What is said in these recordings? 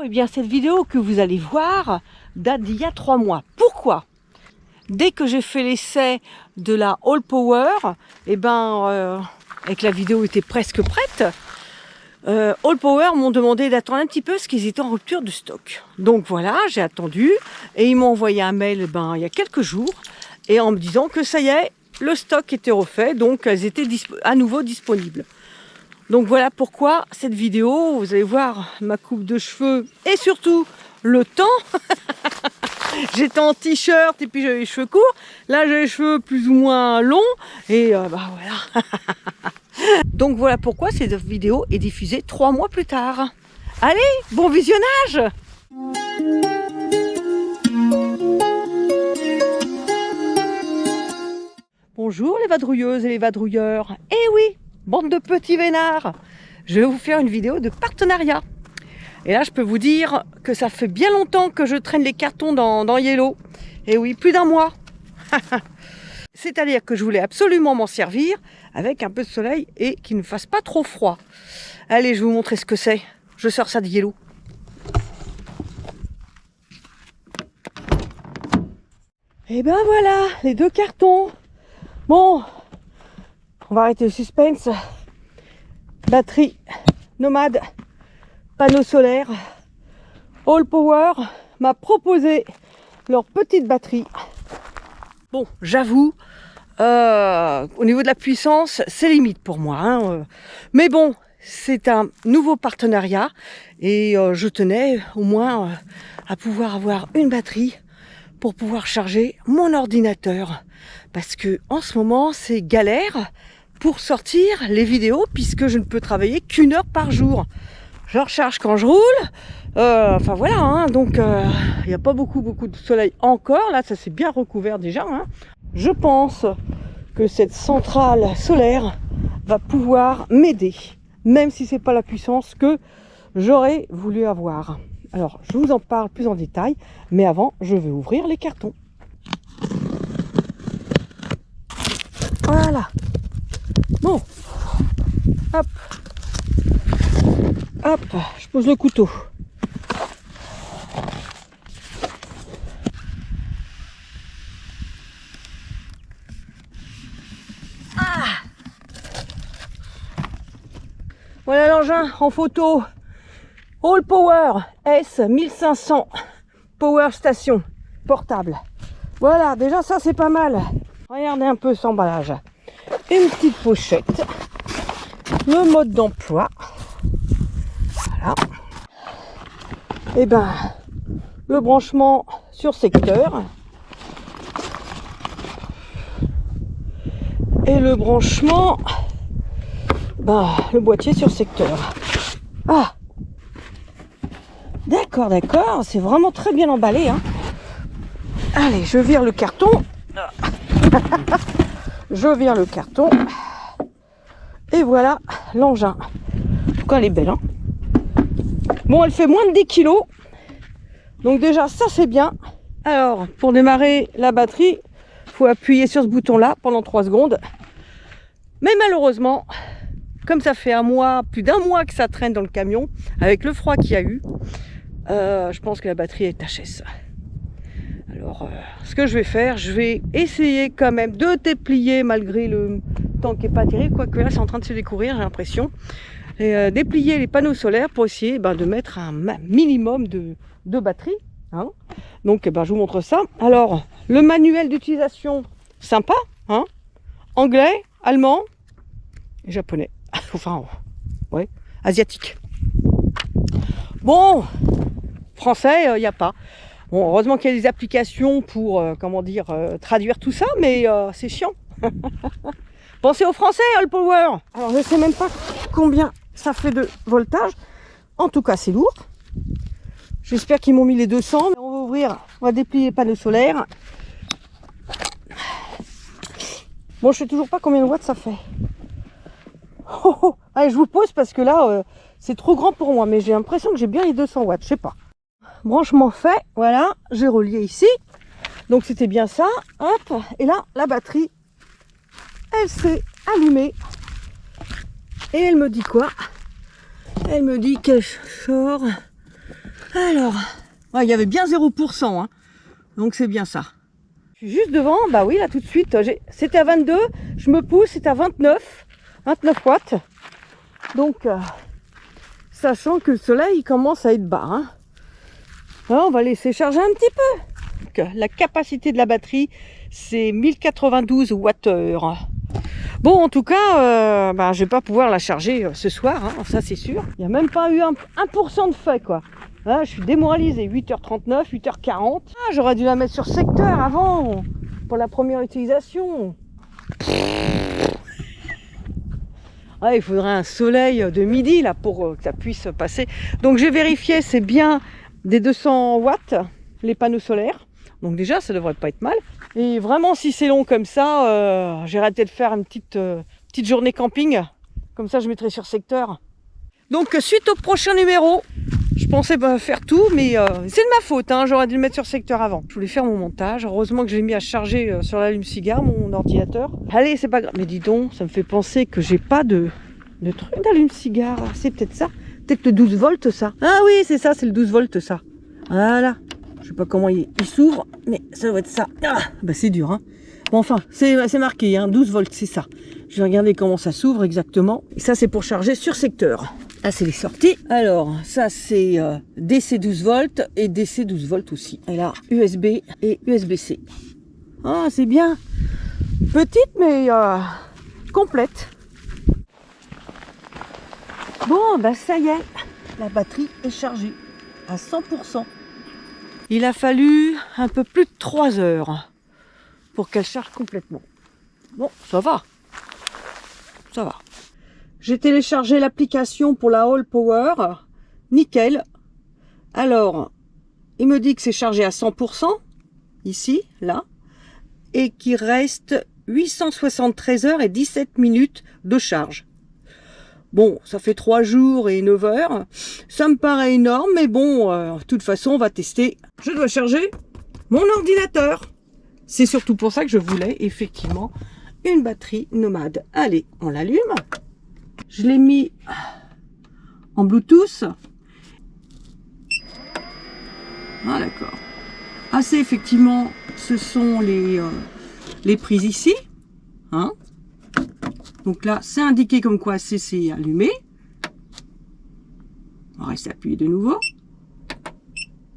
Eh bien, cette vidéo que vous allez voir date d'il y a 3 mois. Pourquoi? Dès que j'ai fait l'essai de la All Power, et que la vidéo était presque prête, All Power m'ont demandé d'attendre un petit peu parce qu'ils étaient en rupture de stock. Donc voilà, j'ai attendu et ils m'ont envoyé un mail il y a quelques jours et en me disant que ça y est, le stock était refait, donc elles étaient à nouveau disponibles. Donc voilà pourquoi cette vidéo, vous allez voir ma coupe de cheveux et surtout le temps. J'étais en t-shirt et puis j'avais les cheveux courts. Là j'ai les cheveux plus ou moins longs et voilà. Donc voilà pourquoi cette vidéo est diffusée 3 mois plus tard. Allez, bon visionnage! Bonjour les vadrouilleuses et les vadrouilleurs. Eh oui, bande de petits vénards. Je vais vous faire une vidéo de partenariat. Et là, je peux vous dire que ça fait bien longtemps que je traîne les cartons dans Yellow. Et oui, plus d'1 mois. C'est-à-dire que je voulais absolument m'en servir avec un peu de soleil et qu'il ne fasse pas trop froid. Allez, je vais vous montrer ce que c'est. Je sors ça de Yellow. Et ben voilà, les 2 cartons. Bon, on va arrêter le suspense. Batterie nomade, panneaux solaires. All Power m'a proposé leur petite batterie. Bon, j'avoue, au niveau de la puissance, c'est limite pour moi. Mais bon, c'est un nouveau partenariat et je tenais au moins à pouvoir avoir une batterie pour pouvoir charger mon ordinateur. Parce que en ce moment, c'est galère pour sortir les vidéos puisque je ne peux travailler qu'1 heure par jour. Je recharge quand je roule. Enfin voilà, donc il n'y a pas beaucoup de soleil encore. Là, ça s'est bien recouvert déjà. Je pense que cette centrale solaire va pouvoir m'aider, même si c'est pas la puissance que j'aurais voulu avoir. Alors, je vous en parle plus en détail, mais avant, je vais ouvrir les cartons. Voilà. Bon. Hop. Hop, je pose le couteau. Voilà l'engin en photo. All Power S1500 Power Station portable. Voilà, déjà ça c'est pas mal. Regardez un peu cet emballage. Une petite pochette. Le mode d'emploi. Voilà. Et le branchement sur secteur. Et le branchement, le boîtier sur secteur. Ah, d'accord, c'est vraiment très bien emballé. Allez, je vire le carton. Je vire le carton. Et voilà l'engin. En tout cas, elle est belle. Bon, elle fait moins de 10 kilos. Donc déjà, ça c'est bien. Alors, pour démarrer la batterie, il faut appuyer sur ce bouton-là pendant 3 secondes. Mais malheureusement, comme ça fait plus d'1 mois que ça traîne dans le camion, avec le froid qu'il y a eu, je pense que la batterie est HS. Alors, ce que je vais faire, je vais essayer quand même de déplier malgré le temps qui n'est pas terrible, quoique là c'est en train de se découvrir, j'ai l'impression. Et déplier les panneaux solaires pour essayer de mettre un minimum de batterie. Donc je vous montre ça. Alors, le manuel d'utilisation, sympa, anglais, allemand, japonais, enfin, ouais, asiatique. Bon, français, il n'y a pas. Bon, heureusement qu'il y a des applications pour, traduire tout ça, mais c'est chiant. Pensez aux français, All Power. Alors, je ne sais même pas combien ça fait de voltage. En tout cas, c'est lourd. J'espère qu'ils m'ont mis les 200. On va ouvrir, on va déplier les panneaux solaires. Bon, je sais toujours pas combien de watts ça fait. Allez, je vous pose parce que là, c'est trop grand pour moi. Mais j'ai l'impression que j'ai bien les 200 watts. Je sais pas. Branchement fait. Voilà, j'ai relié ici. Donc, c'était bien ça. Hop. Et là, la batterie, elle s'est allumée. Et elle me dit quoi? Elle me dit qu'elle sort Alors, ouais, il y avait bien 0%, hein. Donc c'est bien ça. Je suis juste devant, bah oui, là tout de suite, c'était à 22, je me pousse, c'est à 29 watts. Donc, sachant que le soleil il commence à être bas, hein. Alors, on va laisser charger un petit peu. Donc, la capacité de la batterie, c'est 1092 Wh. Bon, en tout cas, je vais pas pouvoir la charger ce soir, hein, ça c'est sûr. Il n'y a même pas eu 1% de fait, quoi. Là, je suis démoralisée, 8h39, 8h40. Ah, j'aurais dû la mettre sur secteur avant, pour la première utilisation. Ah, il faudrait un soleil de midi, là, pour que ça puisse passer. Donc, j'ai vérifié, c'est bien des 200 watts, les panneaux solaires. Donc déjà, ça devrait pas être mal. Et vraiment, si c'est long comme ça, j'irai peut-être faire une petite journée camping. Comme ça, je mettrai sur secteur. Donc, suite au prochain numéro, je pensais pas faire tout, mais c'est de ma faute, hein, j'aurais dû le mettre sur secteur avant. Je voulais faire mon montage, heureusement que je l'ai mis à charger sur l'allume-cigare, mon ordinateur. Allez, c'est pas grave. Mais dis donc, ça me fait penser que j'ai pas de truc d'allume-cigare. C'est peut-être ça. Peut-être le 12 volts, ça. Ah oui, c'est ça, c'est le 12 volts, ça. Voilà. Je sais pas comment il s'ouvre, mais ça doit être ça. Ah, bah c'est dur, hein. Bon, enfin, c'est marqué, hein, 12 volts, c'est ça. Je vais regarder comment ça s'ouvre exactement. Et ça, c'est pour charger sur secteur. Là, c'est les sorties. Alors, ça, c'est DC 12 volts et DC 12 volts aussi. Et là, USB et USB-C. Ah, c'est bien. Petite, mais complète. Bon, bah ça y est. La batterie est chargée à 100%. Il a fallu un peu plus de 3 heures pour qu'elle charge complètement. Bon, ça va. Ça va. J'ai téléchargé l'application pour la All Power. Nickel. Alors, il me dit que c'est chargé à 100%. Ici, là. Et qu'il reste 873 heures et 17 minutes de charge. Bon, ça fait 3 jours et 9 heures. Ça me paraît énorme, mais bon, de toute façon, on va tester. Je dois charger mon ordinateur. C'est surtout pour ça que je voulais, effectivement, une batterie nomade. Allez, on l'allume. Je l'ai mis en Bluetooth. Ah, d'accord. Ah, c'est effectivement, ce sont les prises ici. Hein? Donc là, c'est indiqué comme quoi c'est allumé. On va rester appuyé de nouveau.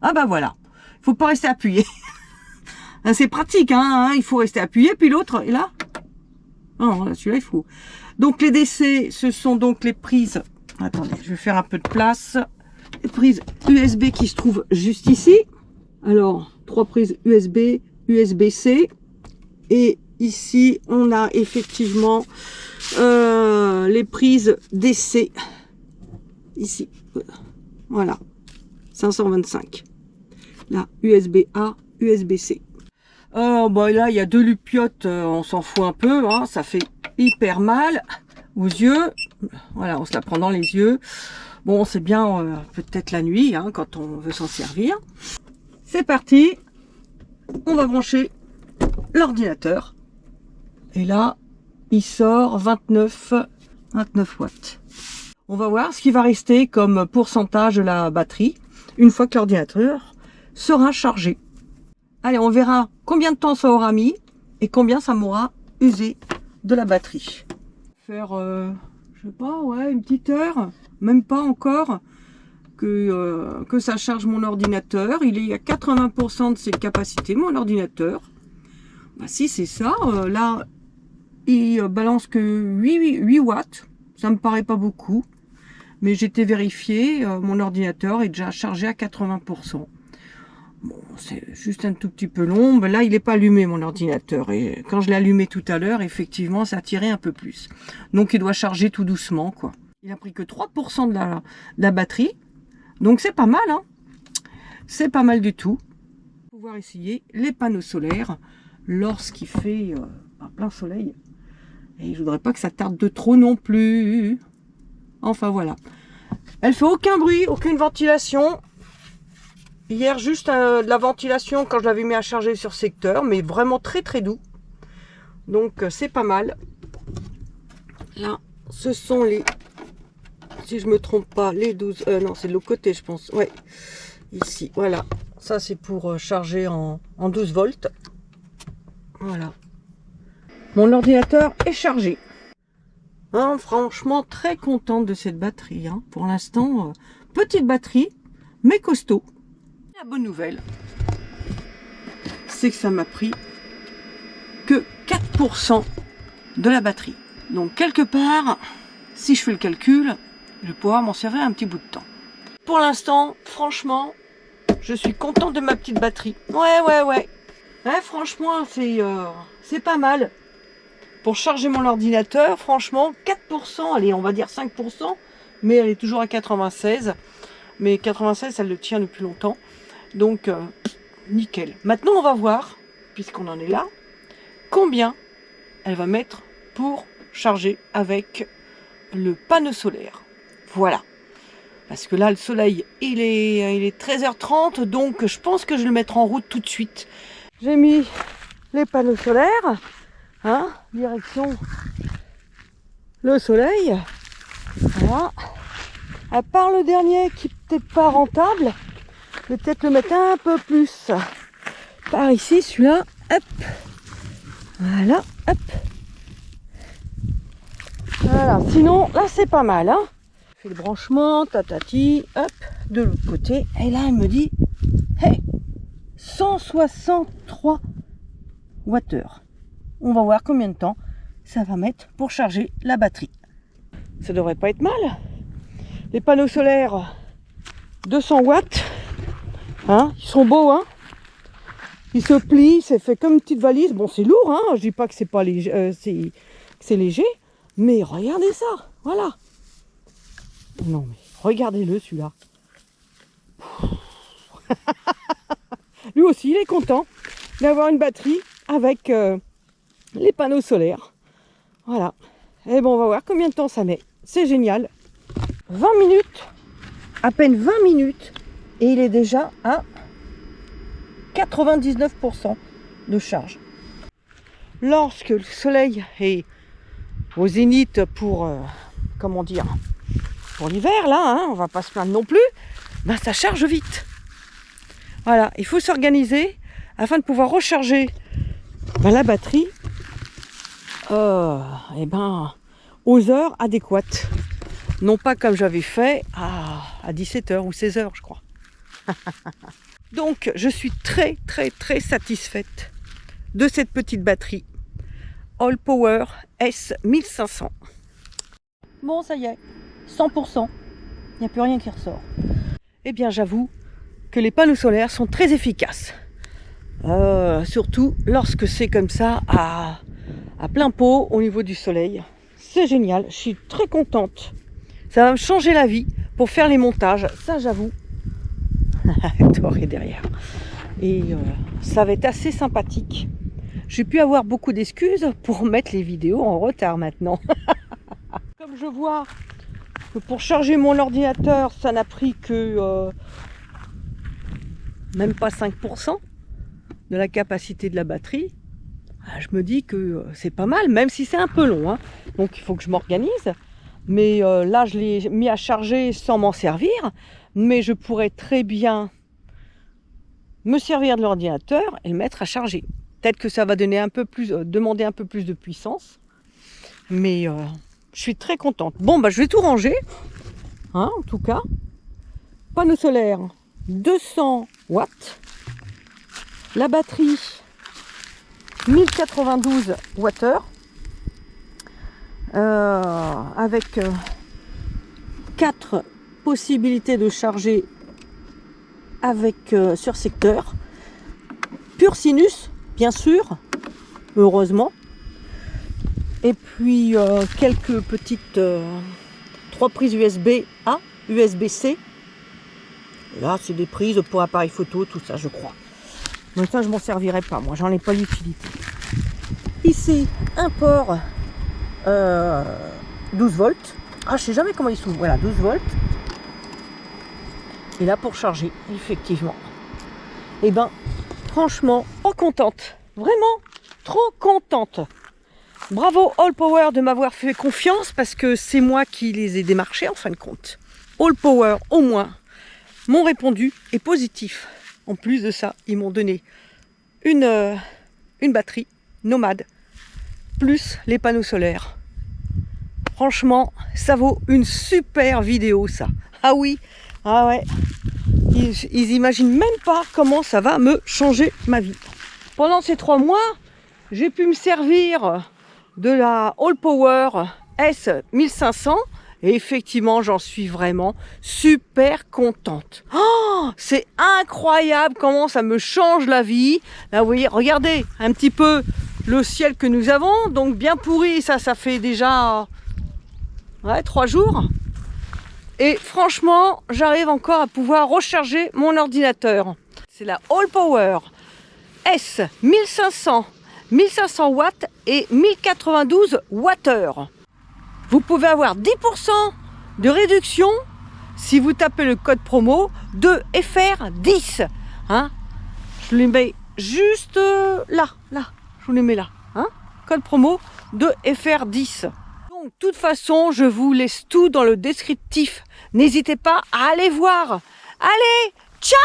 Ah bah voilà. Il faut pas rester appuyé. C'est pratique, hein, il faut rester appuyé. Puis l'autre est là. Non, là, celui-là, il faut. Donc les DC, ce sont donc les prises. Attendez, je vais faire un peu de place. Les prises USB qui se trouvent juste ici. Alors, 3 prises USB, USB-C. Et ici, on a effectivement les prises DC. Ici. Voilà. 525. Là, USB-A, USB-C. Bah là, il y a 2 lupiotes, on s'en fout un peu, hein, ça fait hyper mal aux yeux. Voilà, on se la prend dans les yeux. Bon, c'est bien peut-être la nuit, hein, quand on veut s'en servir. C'est parti. On va brancher l'ordinateur. Et là, il sort 29 watts. On va voir ce qui va rester comme pourcentage de la batterie une fois que l'ordinateur sera chargé. Allez, on verra combien de temps ça aura mis et combien ça m'aura usé de la batterie. Faire, je sais pas, ouais, une petite heure, même pas encore, que ça charge mon ordinateur. Il est à 80% de ses capacités, mon ordinateur. Bah si, c'est ça. Là, il balance que 8 watts. Ça me paraît pas beaucoup. Mais j'ai été vérifié, mon ordinateur est déjà chargé à 80%. Bon, c'est juste un tout petit peu long. Mais là, il n'est pas allumé, mon ordinateur. Et quand je l'ai allumé tout à l'heure, effectivement, ça a tiré un peu plus. Donc, il doit charger tout doucement, quoi. Il a pris que 3% de la batterie. Donc, c'est pas mal, hein. C'est pas mal du tout. On va pouvoir essayer les panneaux solaires lorsqu'il fait plein soleil. Et je voudrais pas que ça tarde de trop non plus. Enfin, voilà. Elle fait aucun bruit, aucune ventilation. Hier, juste de la ventilation quand je l'avais mis à charger sur secteur, mais vraiment très très doux. Donc, c'est pas mal. Là, ce sont les, si je me trompe pas, les 12... non, c'est de l'autre côté, je pense. Ouais. ici. Voilà, ça c'est pour charger en 12 volts. Voilà. Mon ordinateur est chargé. Hein, franchement, très contente de cette batterie. Hein. Pour l'instant, petite batterie, mais costaud. La bonne nouvelle, c'est que ça m'a pris que 4% de la batterie. Donc quelque part, si je fais le calcul, je vais pouvoir m'en servir un petit bout de temps. Pour l'instant, franchement, je suis contente de ma petite batterie. Ouais. Franchement, c'est pas mal. Pour charger mon ordinateur, franchement, 4%, allez, on va dire 5%, mais elle est toujours à 96. Mais 96, elle le tient depuis longtemps. Donc, nickel. Maintenant, on va voir, puisqu'on en est là, combien elle va mettre pour charger avec le panneau solaire. Voilà. Parce que là, le soleil, il est 13h30, donc je pense que je vais le mettre en route tout de suite. J'ai mis les panneaux solaires, hein, direction le soleil. Voilà. À part le dernier qui n'est peut-être pas rentable, je vais peut-être le mettre un peu plus par ici, celui-là, hop. Voilà, hop. Voilà, sinon, là, c'est pas mal, hein. Je fais le branchement, tatati, hop, de l'autre côté. Et là, elle me dit, hey, 163 Wh. On va voir combien de temps ça va mettre pour charger la batterie. Ça devrait pas être mal. Les panneaux solaires, 200 watts. Hein, ils sont beaux, hein. Ils se plient, c'est fait comme une petite valise. Bon, c'est lourd, hein. Je dis pas que c'est pas léger, c'est léger. Mais regardez ça, voilà. Non, mais regardez-le, celui-là. Lui aussi, il est content d'avoir une batterie avec les panneaux solaires. Voilà. Et bon, on va voir combien de temps ça met. C'est génial. 20 minutes, à peine 20 minutes, et il est déjà à 99% de charge. Lorsque le soleil est au zénith pour, comment dire, pour l'hiver, là, hein, on va pas se plaindre non plus, ben ça charge vite. Voilà, il faut s'organiser afin de pouvoir recharger la batterie aux heures adéquates. Non pas comme j'avais fait à 17h ou 16h, je crois. Donc, je suis très satisfaite de cette petite batterie All Power S1500. Bon, ça y est, 100%. Il n'y a plus rien qui ressort. Eh bien, j'avoue que les panneaux solaires sont très efficaces. Surtout lorsque c'est comme ça à plein pot au niveau du soleil. C'est génial, je suis très contente. Ça va me changer la vie pour faire les montages, ça j'avoue. Doré derrière. Et ça va être assez sympathique. J'ai pu avoir beaucoup d'excuses pour mettre les vidéos en retard maintenant. Comme je vois que pour charger mon ordinateur, ça n'a pris que même pas 5% de la capacité de la batterie. Je me dis que c'est pas mal, même si c'est un peu long. Hein. Donc il faut que je m'organise. Mais là, je l'ai mis à charger sans m'en servir. Mais je pourrais très bien me servir de l'ordinateur et le mettre à charger. Peut-être que ça va donner un peu plus, demander un peu plus de puissance. Mais je suis très contente. Bon, bah, je vais tout ranger. Hein, en tout cas. Panneau solaire, 200 watts. La batterie, 1092 Wh. Avec 4 possibilités de charger avec sur secteur. Pur sinus, bien sûr, heureusement. Et puis quelques petites 3 prises USB A, USB-C. Là, c'est des prises pour appareil photo, tout ça, je crois. Donc ça, je m'en servirai pas, moi, j'en ai pas l'utilité. Ici, un port 12 volts. Ah, je sais jamais comment ils sont. Voilà, 12 volts. Et là, pour charger, effectivement. Et ben, franchement, trop contente. Vraiment, trop contente. Bravo All Power de m'avoir fait confiance parce que c'est moi qui les ai démarchés en fin de compte. All Power, au moins, m'ont répondu est positif. En plus de ça, ils m'ont donné une batterie nomade, plus les panneaux solaires. Franchement, ça vaut une super vidéo, ça. Ah oui, ah ouais. Ils imaginent même pas comment ça va me changer ma vie. Pendant ces 3 mois, j'ai pu me servir de la All Power S1500 et effectivement, j'en suis vraiment super contente. Oh, c'est incroyable comment ça me change la vie. Là, vous voyez, regardez un petit peu le ciel que nous avons. Donc bien pourri, ça fait déjà 3 jours. Et franchement, j'arrive encore à pouvoir recharger mon ordinateur. C'est la All Power S 1500, 1500 watts et 1092 Wh. Vous pouvez avoir 10% de réduction si vous tapez le code promo de FR10. Hein, je les mets juste là. Je vous les mets là. Hein, code promo de FR10. Donc, de toute façon, je vous laisse tout dans le descriptif. N'hésitez pas à aller voir. Allez, ciao!